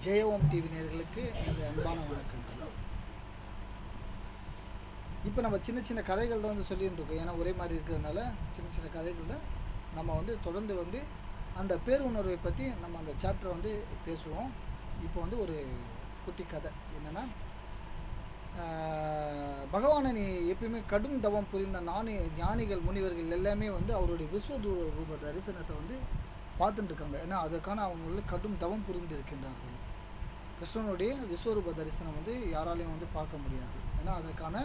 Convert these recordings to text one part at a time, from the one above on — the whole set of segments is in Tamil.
ஜெயஓம் டிவி நேயர்களுக்கு எனது அன்பான வணக்கங்கள். இப்போ நம்ம சின்ன சின்ன கதைகள் தான் வந்து சொல்லிட்டு இருக்கோம். ஏன்னா ஒரே மாதிரி இருக்கிறதுனால சின்ன சின்ன கதைகளில் நம்ம வந்து தொடர்ந்து வந்து அந்த பேருணர்வை பற்றி நம்ம அந்த சாப்டரை வந்து பேசுவோம். இப்போ வந்து ஒரு குட்டி கதை என்னென்னா, பகவானை நீ எப்பயுமே கடும் தவம் புரிந்த ஞானிகள் முனிவர்கள் எல்லாமே வந்து அவருடைய விஸ்வரூப தரிசனத்தை வந்து பார்த்துட்டு இருக்காங்க. ஏன்னா அதுக்கான அவங்களுக்கு கடும் தவம் புரிந்து இருக்கின்றார்கள். கிருஷ்ணனுடைய விஸ்வரூப தரிசனம் வந்து யாராலையும் வந்து பார்க்க முடியாது. ஏன்னா அதற்கான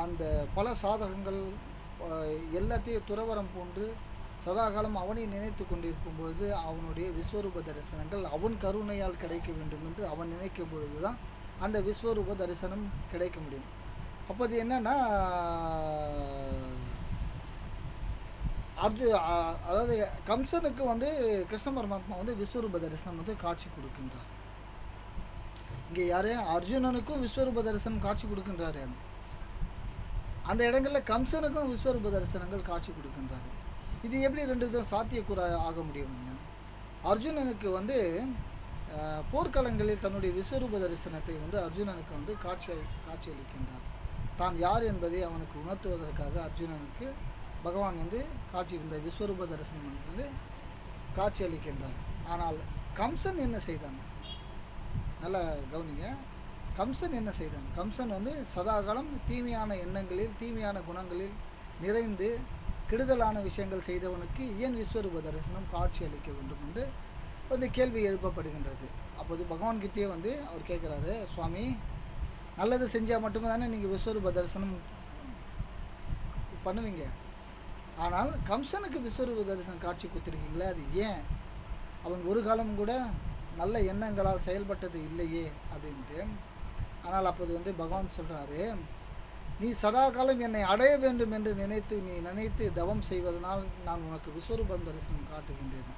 அந்த பல சாதகங்கள் எல்லாத்தையும் துறவரம் போன்று சதாகாலம் அவனை நினைத்து கொண்டிருக்கும் பொழுது அவனுடைய விஸ்வரூப தரிசனங்கள் அவன் கருணையால் கிடைக்க வேண்டும் என்று அவன் நினைக்கும் பொழுது தான் அந்த விஸ்வரூப தரிசனம் கிடைக்க முடியும். அப்போ அது என்னன்னா, அதாவது கம்சனுக்கு வந்து கிருஷ்ண பரமாத்மா வந்து விஸ்வரூப தரிசனம் வந்து காட்சி கொடுக்கின்றார். இங்கே யாரு? அர்ஜுனனுக்கும் விஸ்வரூப தரிசனம் காட்சி கொடுக்கின்றாரு. அந்த இடங்களில் கம்சனுக்கும் விஸ்வரூப தரிசனங்கள் காட்சி கொடுக்கின்றாரு. இது எப்படி ரெண்டு விதம் சாத்தியக்கூற ஆக முடியும்? அர்ஜுனனுக்கு வந்து போர்க்களங்களில் தன்னுடைய விஸ்வரூப தரிசனத்தை வந்து அர்ஜுனனுக்கு வந்து காட்சி அளிக்கின்றார். தான் யார் என்பதை அவனுக்கு உணர்த்துவதற்காக அர்ஜுனனுக்கு பகவான் வந்து இந்த விஸ்வரூப தரிசனம் வந்து காட்சி அளிக்கின்றார். ஆனால் கம்சன் என்ன செய்தான்? நல்லா கவனிங்க. கம்சன் என்ன செய்தான்? கம்சன் வந்து சதாகாலம் தீமையான எண்ணங்களில் தீமையான குணங்களில் நிறைந்து கெடுதலான விஷயங்கள் செய்தவனுக்கு ஏன் விஸ்வரூப தரிசனம் காட்சி அளிக்க வேண்டும் என்று வந்து கேள்வி எழுப்பப்படுகின்றது. அப்போது பகவான்கிட்டே வந்து அவர் கேட்குறாரு, சுவாமி, நல்லது செஞ்சால் மட்டுமே தானே நீங்கள் விஸ்வரூப தரிசனம் பண்ணுவீங்க. ஆனால் கம்சனுக்கு விஸ்வரூப தரிசனம் காட்சி கொடுத்துருக்கீங்களே, அது ஏன்? அவன் ஒரு காலம் கூட நல்ல எண்ணங்களால் செயல்பட்டது இல்லையே அப்படின்ட்டு. ஆனால் அப்போது வந்து பகவான் சொல்கிறாரு, நீ சதா காலம் என்னை அடைய வேண்டும் என்று நினைத்து தவம் செய்வதனால் நான் உனக்கு விஸ்வரூப தரிசனம் காட்டுகின்றேன்.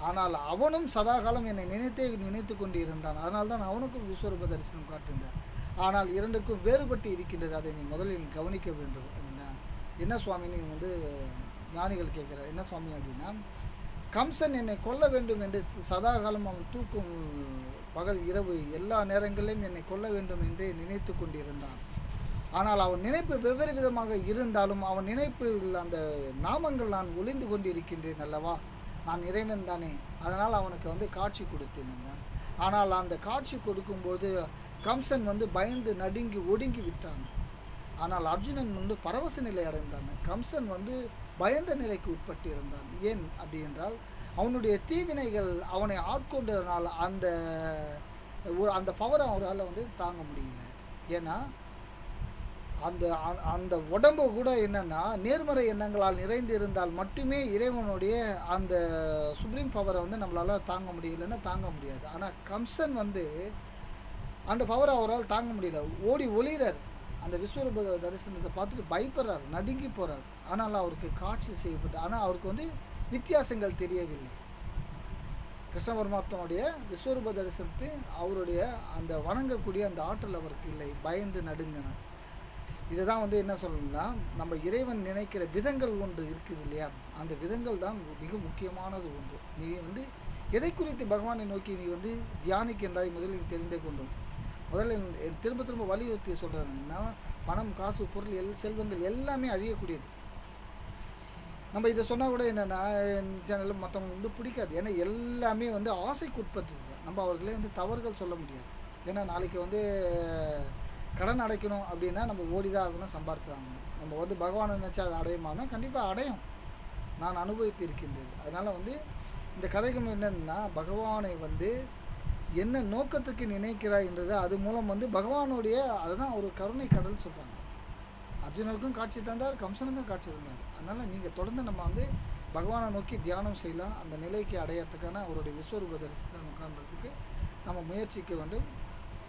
ஆனால் அவனும் சதா காலம் என்னை நினைத்து கொண்டு இருந்தான். அதனால் தான் அவனுக்கும் விஸ்வரூப தரிசனம் காட்டுகின்றான். ஆனால் இரண்டுக்கும் வேறுபட்டு இருக்கின்றது. அதை நீ முதலில் கவனிக்க வேண்டும். என்ன சுவாமின்னு வந்து ஞானிகள் கேட்குறார். என்ன சுவாமி அப்படின்னா, கம்சன் என்னை கொல்ல வேண்டும் என்று சதாகாலம் அவன் தூக்கும் பகல் இரவு எல்லா நேரங்களிலும் என்னை கொல்ல வேண்டும் என்று நினைத்து கொண்டிருந்தான். ஆனால் அவன் நினைப்பு வெவ்வேறு விதமாக இருந்தாலும் அவன் நினைப்பில் அந்த நாமங்கள் நான் ஒளிந்து கொண்டிருக்கின்றேன் அல்லவா, நான் இறைவன் தானே. அதனால் அவனுக்கு வந்து காட்சி கொடுத்தேன். ஆனால் அந்த காட்சி கொடுக்கும்போது கம்சன் வந்து பயந்து நடுங்கி ஒடுங்கி விட்டான். ஆனால் அர்ஜுனன் வந்து பரவச நிலை அடைந்தான். கம்சன் வந்து பயந்த நிலைக்கு உட்பட்டு இருந்தான். ஏன் அப்படி என்றால், அவனுடைய தீவினைகள் அவனை ஆட்கொண்டதனால் அந்த பவரை அவரால் வந்து தாங்க முடியல. ஏன்னா அந்த உடம்பு கூட என்னன்னா நேர்மறை எண்ணங்களால் நிறைந்து இருந்தால் மட்டுமே இறைவனுடைய அந்த சுப்ரீம் பவரை வந்து நம்மளால் தாங்க முடியலன்னா தாங்க முடியாது. ஆனால் கம்சன் வந்து அந்த பவரை அவரால் தாங்க முடியல. ஓடி ஒளிறார். அந்த விஸ்வரூப தரிசனத்தை பார்த்துட்டு பயப்படுறார், நடுங்கி போகிறார். ஆனால் அவருக்கு காட்சி செய்யப்பட்டு, ஆனால் அவருக்கு வந்து வித்தியாசங்கள் தெரியவில்லை. கிருஷ்ண பரமாத்மாவுடைய விஸ்வரூப தரிசனத்தை அவருடைய அந்த வணங்கக்கூடிய அந்த ஆற்றல் அவருக்கு இல்லை. பயந்து நடுங்கினார். இதை தான் வந்து என்ன சொல்லணும்னா, நம்ம இறைவன் நினைக்கிற விதங்கள் ஒன்று இருக்குது இல்லையா, அந்த விதங்கள் தான் மிக முக்கியமானது ஒன்று. நீ வந்து எதை குறித்து பகவானை நோக்கி நீ வந்து தியானிக்கின்றாய் முதலில் தெரிந்தே கொண்டோம். முதல்ல திரும்ப வலியுறுத்தி சொல்கிறேன்னா, பணம், காசு, பொருள், செல்வங்கள் எல்லாமே அழியக்கூடியது. நம்ம இதை சொன்னால் கூட என்னென்னா சேனலில் மற்றவங்க வந்து பிடிக்காது. ஏன்னா எல்லாமே வந்து ஆசைக்கு உட்பட்டு. நம்ம அவர்களே வந்து தவறுகள் சொல்ல முடியாது. ஏன்னா நாளைக்கு வந்து கடன் அடைக்கணும் அப்படின்னா நம்ம ஓடிதான் ஆகணும், சம்பாதித்தாகணும். நம்ம வந்து பகவானை நினச்சா அதை அடையுமானா கண்டிப்பாக அடையும். நான் அனுபவித்து இருக்கின்றேன். அதனால் வந்து இந்த கதைகள் என்னன்னா, பகவானை வந்து என்ன நோக்கத்துக்கு நினைக்கிறாய் என்றது அது மூலம் வந்து பகவானுடைய அதுதான் ஒரு கருணை கடல் சொல்கிறாங்க. அர்ஜுனருக்கும் காட்சி தந்தார், கம்சனுக்கும் காட்சி தந்தார். அதனால் நீங்கள் தொடர்ந்து நம்ம வந்து பகவானை நோக்கி தியானம் செய்யலாம். அந்த நிலைக்கு அடையிறதுக்கான அவருடைய விஸ்வரூப தரிசனத்தை உட்கார்றதுக்கு நம்ம முயற்சிக்க வேண்டும்.